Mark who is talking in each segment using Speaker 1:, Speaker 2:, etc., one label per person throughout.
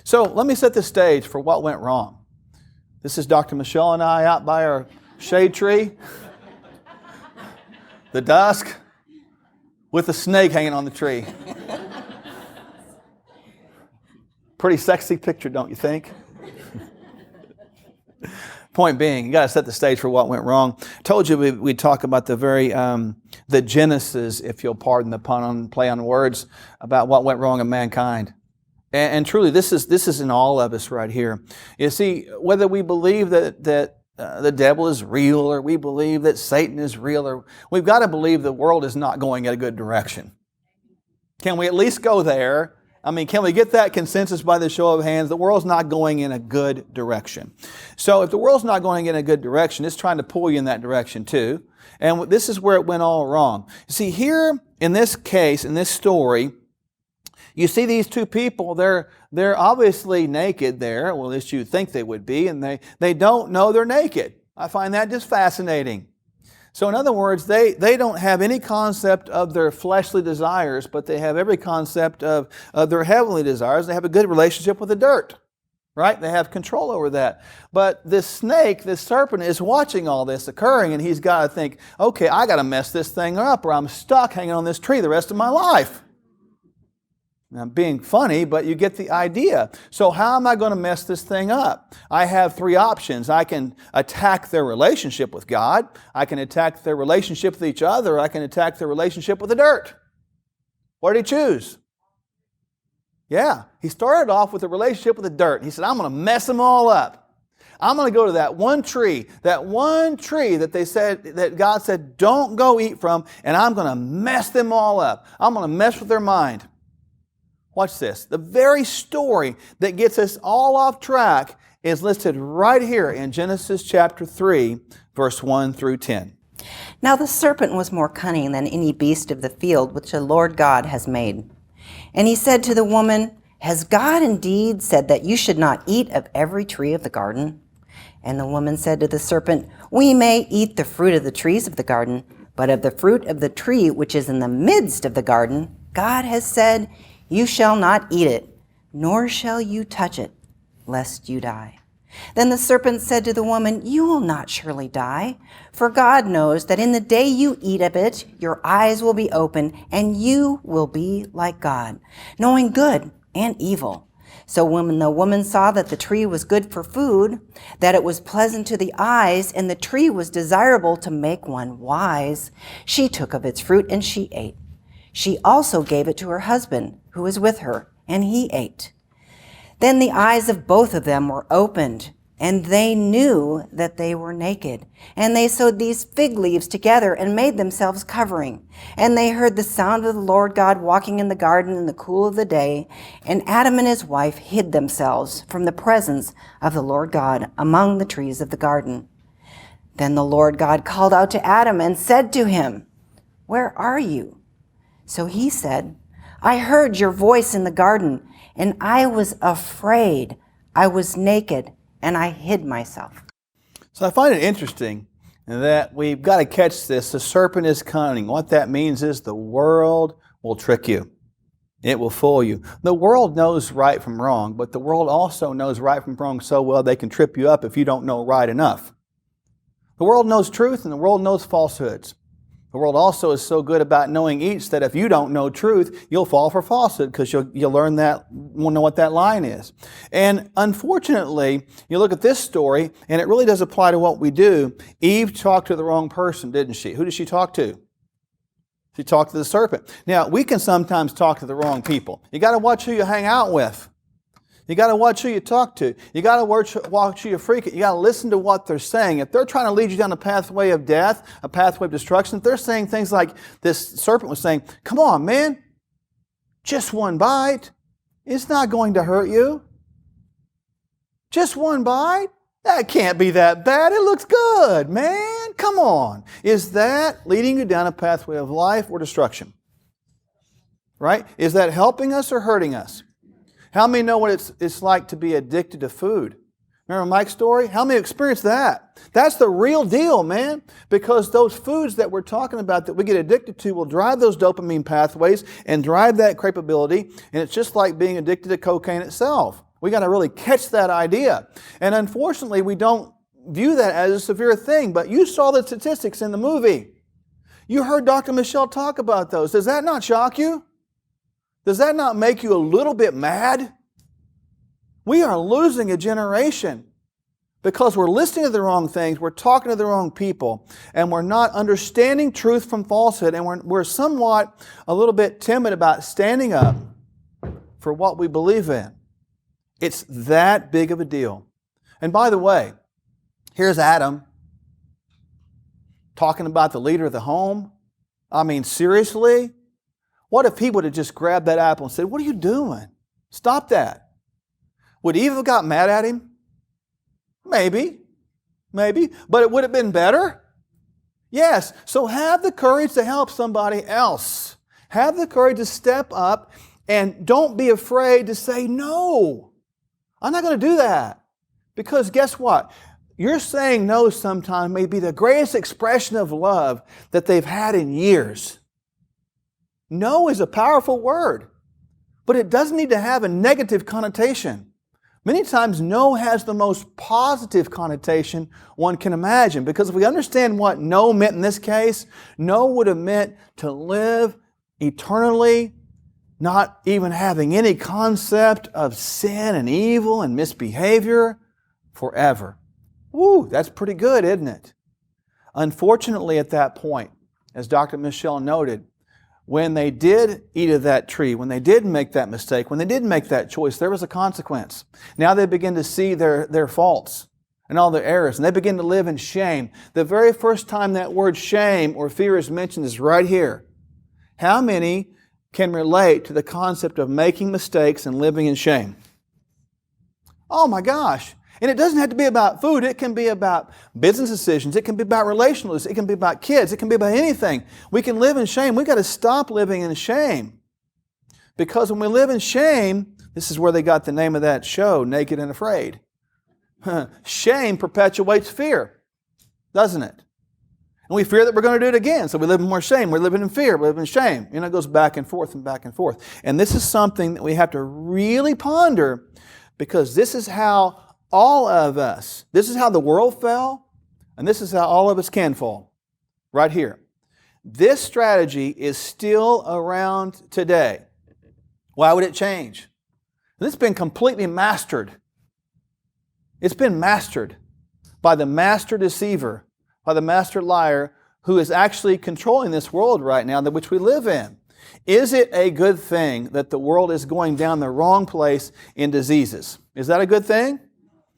Speaker 1: So let me set the stage for what went wrong. This is Dr. Michele and I out by our shade tree. The dusk with a snake hanging on the tree. Pretty sexy picture, don't you think? Point being, you got to set the stage for what went wrong. Told you we'd talk about the genesis, if you'll pardon the pun on play on words, about what went wrong in mankind. And truly, this is in all of us right here. You see, whether we believe that the devil is real, or we believe that Satan is real, or we've got to believe the world is not going in a good direction. Can we at least go there? I mean, can we get that consensus by the show of hands? The world's not going in a good direction. So if the world's not going in a good direction, it's trying to pull you in that direction too. And this is where it went all wrong. See, here in this case, in this story, you see these two people, they're obviously naked there. Well, at least you think they would be, and they don't know they're naked. I find that just fascinating. So in other words, they don't have any concept of their fleshly desires, but they have every concept of their heavenly desires. They have a good relationship with the dirt, right? They have control over that. But this snake, this serpent, is watching all this occurring, and he's got to think, okay, I got to mess this thing up, or I'm stuck hanging on this tree the rest of my life. Now, I'm being funny, but you get the idea. So how am I going to mess this thing up? I have three options. I can attack their relationship with God. I can attack their relationship with each other. I can attack their relationship with the dirt. What did he choose? Yeah, he started off with a relationship with the dirt. He said, I'm going to mess them all up. I'm going to go to that one tree that they said, that God said, don't go eat from, and I'm going to mess them all up. I'm going to mess with their mind. Watch this. The very story that gets us all off track is listed right here in Genesis chapter 3, verse 1 through 10.
Speaker 2: Now the serpent was more cunning than any beast of the field which the Lord God has made. And he said to the woman, Has God indeed said that you should not eat of every tree of the garden? And the woman said to the serpent, We may eat the fruit of the trees of the garden, but of the fruit of the tree which is in the midst of the garden, God has said, You shall not eat it, nor shall you touch it, lest you die. Then the serpent said to the woman, You will not surely die, for God knows that in the day you eat of it, your eyes will be opened, and you will be like God, knowing good and evil. So when the woman saw that the tree was good for food, that it was pleasant to the eyes, and the tree was desirable to make one wise, she took of its fruit and she ate. She also gave it to her husband, who was with her, and he ate. Then the eyes of both of them were opened, and they knew that they were naked. And they sewed these fig leaves together and made themselves covering. And they heard the sound of the Lord God walking in the garden in the cool of the day. And Adam and his wife hid themselves from the presence of the Lord God among the trees of the garden. Then the Lord God called out to Adam and said to him, Where are you? So he said, I heard your voice in the garden, and I was afraid. I was naked, and I hid myself.
Speaker 1: So I find it interesting that we've got to catch this. The serpent is cunning. What that means is the world will trick you. It will fool you. The world knows right from wrong, but the world also knows right from wrong so well they can trip you up if you don't know right enough. The world knows truth and the world knows falsehoods. The world also is so good about knowing each that if you don't know truth, you'll fall for falsehood because you'll learn that, won't know what that line is. And unfortunately, you look at this story, and it really does apply to what we do. Eve talked to the wrong person, didn't she? Who did she talk to? She talked to the serpent. Now, we can sometimes talk to the wrong people. You got to watch who you hang out with. You got to watch who you talk to. You got to watch who you frequent. You got to listen to what they're saying. If they're trying to lead you down a pathway of death, a pathway of destruction, if they're saying things like this serpent was saying, come on, man, just one bite. It's not going to hurt you. Just one bite? That can't be that bad. It looks good, man. Come on. Is that leading you down a pathway of life or destruction? Right? Is that helping us or hurting us? How many know what it's like to be addicted to food? Remember Mike's story? How many experienced that? That's the real deal, man. Because those foods that we're talking about that we get addicted to will drive those dopamine pathways and drive that capability. And it's just like being addicted to cocaine itself. We got to really catch that idea. And unfortunately, we don't view that as a severe thing. But you saw the statistics in the movie. You heard Dr. Michele talk about those. Does that not shock you? Does that not make you a little bit mad? We are losing a generation because we're listening to the wrong things, we're talking to the wrong people, and we're not understanding truth from falsehood, and we're somewhat a little bit timid about standing up for what we believe in. It's that big of a deal. And by the way, here's Adam talking about the leader of the home. I mean, seriously? What if he would have just grabbed that apple and said, "What are you doing? Stop that." Would Eve have got mad at him? Maybe. But it would have been better? Yes. So have the courage to help somebody else. Have the courage to step up, and don't be afraid to say, "No, I'm not going to do that." Because guess what? Your saying no sometimes may be the greatest expression of love that they've had in years. No is a powerful word, but it doesn't need to have a negative connotation. Many times, no has the most positive connotation one can imagine, because if we understand what no meant in this case, no would have meant to live eternally, not even having any concept of sin and evil and misbehavior forever. Woo, that's pretty good, isn't it? Unfortunately, at that point, as Dr. Michele noted, when they did eat of that tree, when they did make that mistake, when they did make that choice, there was a consequence. Now they begin to see their faults and all their errors, and they begin to live in shame. The very first time that word shame or fear is mentioned is right here. How many can relate to the concept of making mistakes and living in shame? Oh my gosh. And it doesn't have to be about food. It can be about business decisions. It can be about relationships. It can be about kids. It can be about anything. We can live in shame. We've got to stop living in shame. Because when we live in shame, this is where they got the name of that show, Naked and Afraid. Shame perpetuates fear, doesn't it? And we fear that we're going to do it again. So we live in more shame. We're living in fear. We live in shame. You know, it goes back and forth and back and forth. And this is something that we have to really ponder, because this is how all of us, this is how the world fell, and this is how all of us can fall. Right here. This strategy is still around today. Why would it change? It's been completely mastered. It's been mastered by the master deceiver, by the master liar, who is actually controlling this world right now, that which we live in. Is it a good thing that the world is going down the wrong place in diseases? Is that a good thing?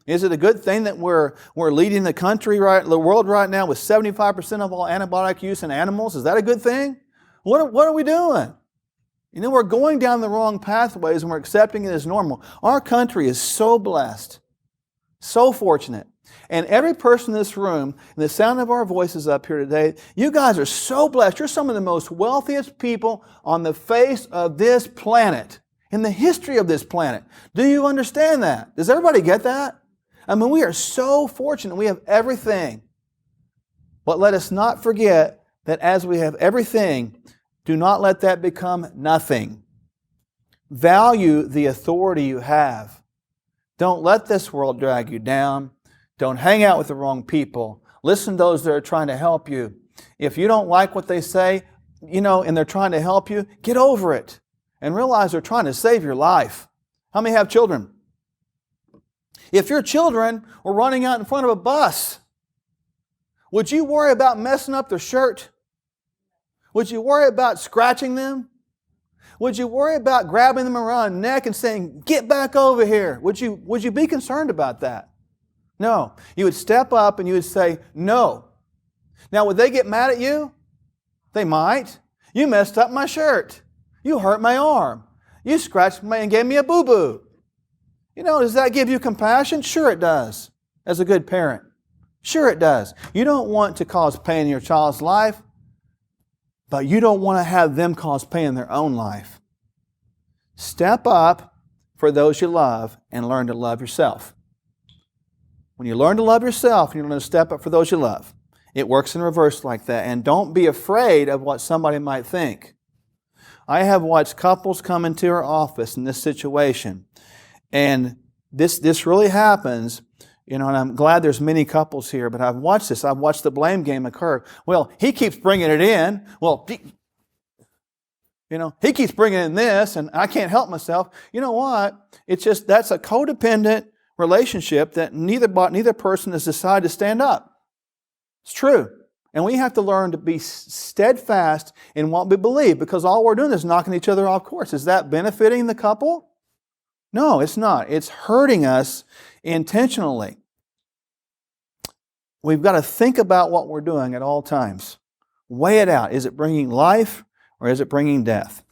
Speaker 1: Is it a good thing that we're leading the world right now with 75% of all antibiotic use in animals? Is that a good thing? What are we doing? You know, we're going down the wrong pathways and we're accepting it as normal. Our country is so blessed, so fortunate. And every person in this room, and the sound of our voices up here today, you guys are so blessed. You're some of the most wealthiest people on the face of this planet, in the history of this planet. Do you understand that? Does everybody get that? I mean, we are so fortunate. We have everything. But let us not forget that as we have everything, do not let that become nothing. Value the authority you have. Don't let this world drag you down. Don't hang out with the wrong people. Listen to those that are trying to help you. If you don't like what they say, and they're trying to help you, get over it and realize they're trying to save your life. How many have children? If your children were running out in front of a bus, would you worry about messing up their shirt? Would you worry about scratching them? Would you worry about grabbing them around the neck and saying, "Get back over here"? Would you be concerned about that? No. You would step up and you would say, "No." Now, would they get mad at you? They might. You messed up my shirt. You hurt my arm. You scratched me and gave me a boo-boo. Does that give you compassion? Sure it does, as a good parent. Sure it does. You don't want to cause pain in your child's life, but you don't want to have them cause pain in their own life. Step up for those you love and learn to love yourself. When you learn to love yourself and you learn to step up for those you love, it works in reverse like that. And don't be afraid of what somebody might think. I have watched couples come into our office in this situation, and This really happens, and I'm glad there's many couples here, but I've watched this. I've watched the blame game occur. Well, he keeps bringing it in. Well, he keeps bringing in this, and I can't help myself. You know what? It's just that's a codependent relationship that neither person has decided to stand up. It's true. And we have to learn to be steadfast in what we believe, because all we're doing is knocking each other off course. Is that benefiting the couple? No, it's not. It's hurting us intentionally. We've got to think about what we're doing at all times. Weigh it out. Is it bringing life or is it bringing death?